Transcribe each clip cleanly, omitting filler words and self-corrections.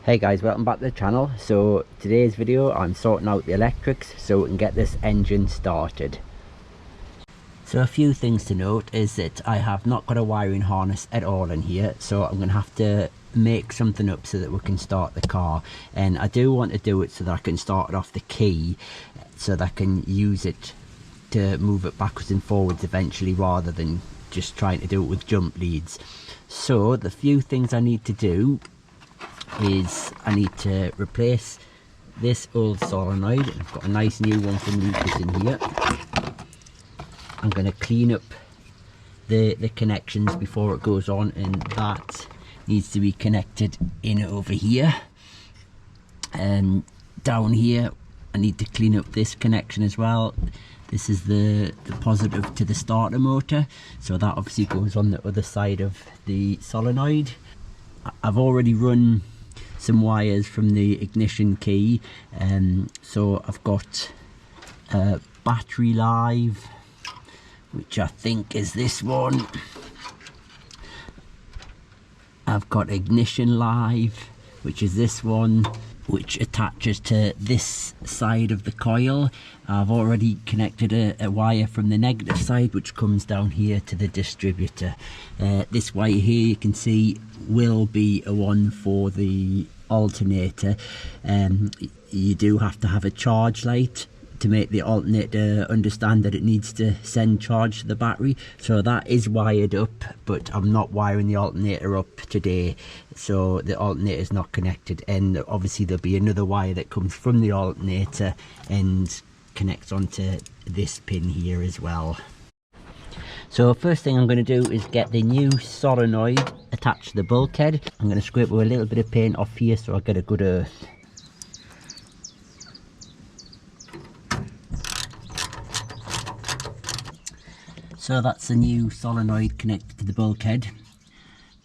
Hey guys, welcome back to the channel. So today's video I'm sorting out the electrics so we can get this engine started. So a few things to note is that I have not got a wiring harness at all in here, so I'm going to have to make something up so that we can start the car. And I do want to do it so that I can start it off the key so that I can use it to move it backwards and forwards eventually, rather than just trying to do it with jump leads. So the few things I need to do is I need to replace this old solenoid. I've got a nice new one from Lucas in here. I'm going to clean up the connections before it goes on, and that needs to be connected in over here. And down here I need to clean up this connection as well. This is the positive to the starter motor, so that obviously goes on the other side of the solenoid. I've already run some wires from the ignition key, so I've got battery live, which I think is this one. I've got ignition live, which is this one, which attaches to this side of the coil. I've already connected a wire from the negative side, which comes down here to the distributor. This wire here, you can see, will be a one for the alternator. You do have to have a charge light to make the alternator understand that it needs to send charge to the battery, so that is wired up, but I'm not wiring the alternator up today, so the alternator is not connected. And obviously there'll be another wire that comes from the alternator and connects onto this pin here as well. So first thing I'm going to do is get the new solenoid attached to the bulkhead. I'm going to scrape with a little bit of paint off here so I get a good earth. So that's the new solenoid connected to the bulkhead.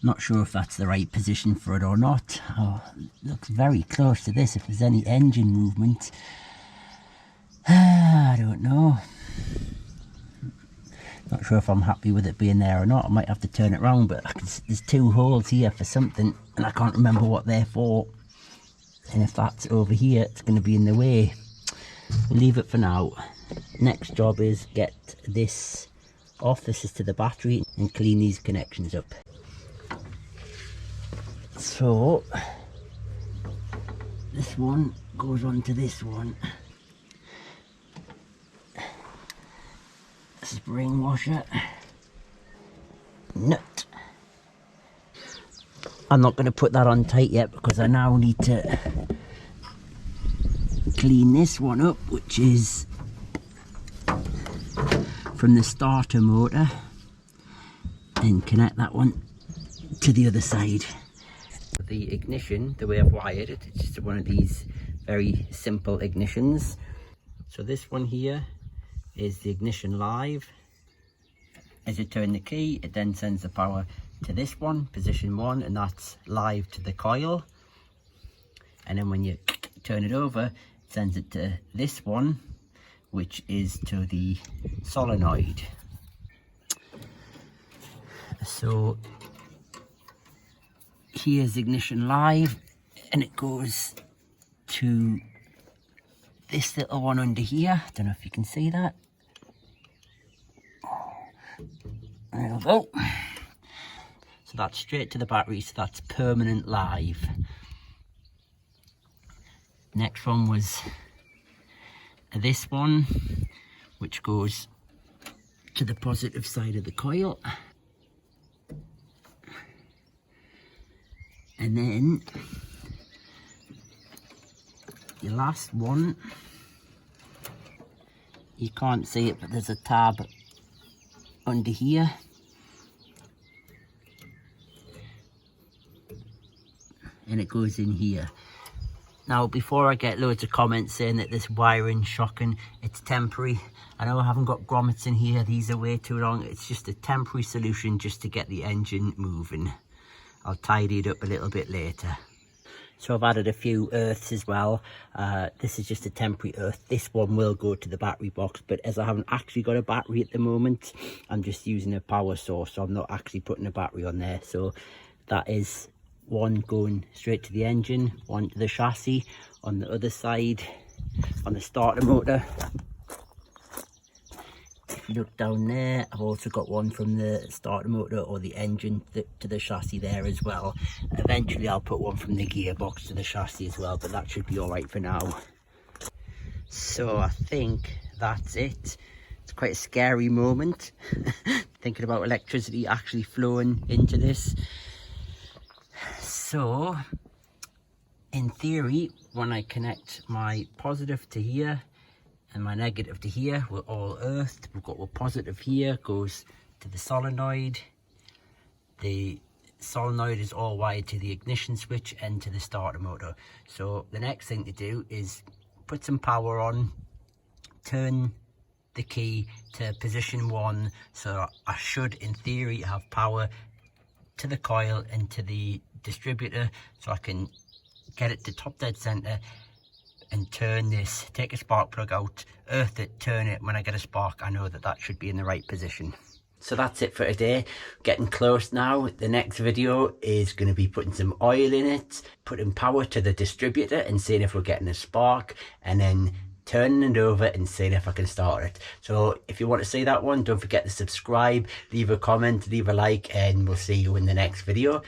Not sure if that's the right position for it or not. Oh, it looks very close to this. If there's any engine movement, I don't know. Not sure if I'm happy with it being there or not. I might have to turn it around, but there's two holes here for something and I can't remember what they're for. And if that's over here, it's going to be in the way. We'll leave it for now. Next job is get this off. This is to the battery, and clean these connections up. So this one goes on to this one. Spring washer, nut. I'm not going to put that on tight yet because I now need to clean this one up, which is from the starter motor, and connect that one to the other side. The ignition, the way I've wired it, it's just one of these very simple ignitions. So this one here is the ignition live. As you turn the key, it then sends the power to this one, position 1, and that's live to the coil. And then when you turn it over, it sends it to this one, which is to the solenoid. So here's ignition live, and it goes to this little one under here. I don't know if you can see that. There we go. So that's straight to the battery, so that's permanent live. Next one was this one, which goes to the positive side of the coil. And then the last one, you can't see it, but there's a tab under here. And it goes in here. Now, before I get loads of comments saying that this wiring's shocking, it's temporary. I know I haven't got grommets in here, these are way too long. It's just a temporary solution just to get the engine moving. I'll tidy it up a little bit later. So I've added a few earths as well. This is just a temporary earth. This one will go to the battery box, but as I haven't actually got a battery at the moment, I'm just using a power source, so I'm not actually putting a battery on there. So that is one going straight to the engine, one to the chassis. On the other side, on the starter motor, if you look down there, I've also got one from the starter motor or the engine to the chassis there as well. Eventually I'll put one from the gearbox to the chassis as well, but that should be all right for now. So I think that's it. It's quite a scary moment thinking about electricity actually flowing into this. So in theory, when I connect my positive to here and my negative to here, we're all earthed. We've got our positive here, goes to the solenoid. The solenoid is all wired to the ignition switch and to the starter motor. So the next thing to do is put some power on, turn the key to position 1, so I should in theory have power to the coil and to the distributor, so I can get it to top dead center and turn this, take a spark plug out, earth it, turn it. When I get a spark, I know that that should be in the right position. So that's it for today. Getting close now. The next video is going to be putting some oil in it, putting power to the distributor and seeing if we're getting a spark, and then turning it over and seeing if I can start it. So if you want to see that one, don't forget to subscribe, leave a comment, leave a like, and we'll see you in the next video.